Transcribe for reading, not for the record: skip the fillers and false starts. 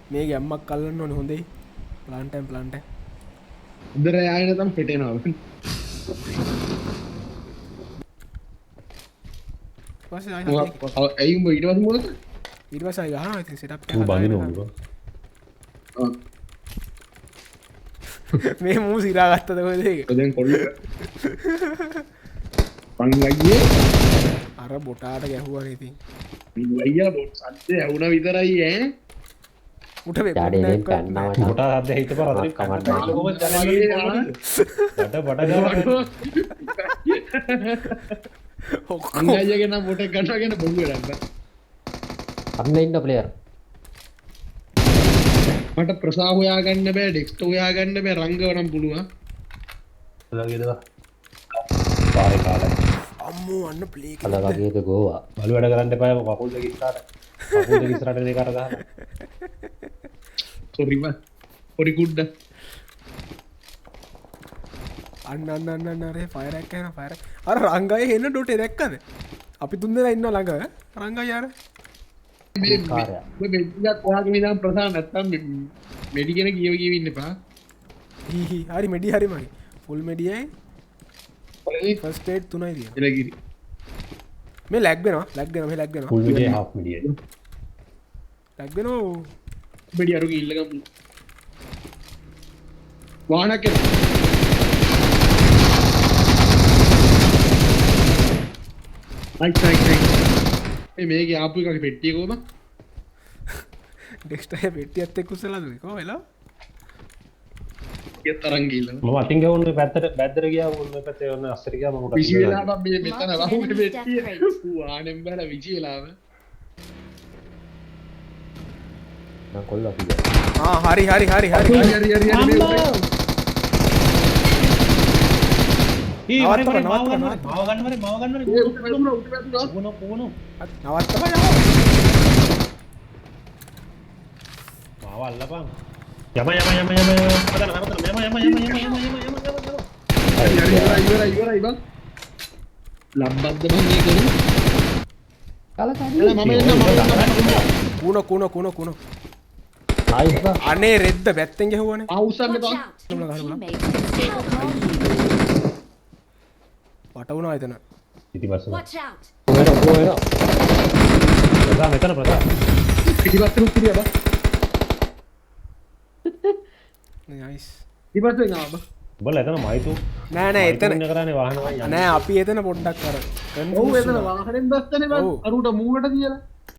මේ ගැම්මක් කල්ලන්න ඕනේ හොඳයි ප්ලාන්ටයිම් ප්ලාන්ට උදර යාගෙන තම පෙටෙනවා ඇයි උඹ ඊට පස්සේ මොකද ඊට පස්සේ ගහනවා ඉතින් සෙටප් ඌ බඳිනවා ඌ. මේ මූ සිරා ගත්තද කොහෙද ඒක දැන් කොල්ල පංගයියේ අර බොටාට ගැහුවා ඉතින් අයියා බොට් සද්ද ඇහුණා විතරයි ඈ උට වෙ ඩාඩේ කන්නවා මොකට හද්ද හිටපර අතරින් කමන්න කොහොමද දැනන්නේ බඩ ගාන අංගයියගේ නම් බොට් එක ගන්නවාගෙන බොරු වෙලන්න අන්න ඉන්න ප්ලේයර් මට ප්‍රසා හොයාගන්න බෑ ඩෙක්ස්ට් හොයාගන්න බෑ රංගව නම් පුළුවන් ලගේද පාරේ කාලේ අම්මෝ අන්න ප්ලේ අද වගේක ගෝවා බලු වැඩ කරන්න එපා කකුල් දෙක ඉස්සරහට කකුල් දෙක ඉස්සරහට දෙක අර ගහන්න සෝරි මා පොඩි කුඩ අන්න අරේ ෆයර් එකක් කරන ෆයර් අර රංගය එන්න ඩොටේ දැක්කද අපි තුන් දෙනා ඉන්නවා ළඟ රංගය යාර මේ මෙඩියක් ඔයාගේ විඳන් ප්‍රසා නැත්තම් මෙඩි කෙන කියව කියව ඉන්න එපා හි හරි මෙඩි හරි මගේ ෆුල් මෙඩියයි ෆස්ට් ඒඩ් 3යි තියෙනවා එලගිරි මේ ලැග් වෙනවා මේ ලැග් වෙනවා full media half media lag වෙනවා මෙඩි අරුක ඉල්ලගමු වාහනක් එන අයි මේක ආපු එකගේ පෙට්ටිය කොහමද ඩෙක්ස්ටර් පෙට්ටියත් එක්ක උස්සලාද කොහොම වෙලා ඒ තරං ගිහලා මම අතින් ගවුන්නේ පැත්තට බැද්දට ගියා උන් මේ පැත්තේ ඔන්න අස්සට ගියා මම විසි වෙලා බම් මේ මෙතන වහුනේ පෙට්ටිය වාහනෙන් බහලා විසි වෙලාව නම් කොල්ල අපි හරි හරි මේ මාව ගන්න මරේ පොගුණු නවත්තපන් මාව අල්ලපන් යම ඉවරයි බං ලබ්බද්ද බං මේ කරු කලකඩ මම එන්න කුණ නයිස් බා අනේ රෙද්ද පැත්තෙන් ගැහුවානේ අවුස්සන්න බං වට වුණා එතන ඉතිපස්ස Watch out! ප්‍රසා මෙතන ප්‍රසා පිටිපස්සට උක්කුරියා බං නයිස් පිටිපස්සෙන් ආව බං උඹලා එතන මයිතු නෑ එතන ඉන්න කරන්නේ වාහන වයි නෑ අපි එතන පොඩ්ඩක් කර ඔව් එතන වාහනෙන් දැස්සනේ බං අරුට මූණට කියලා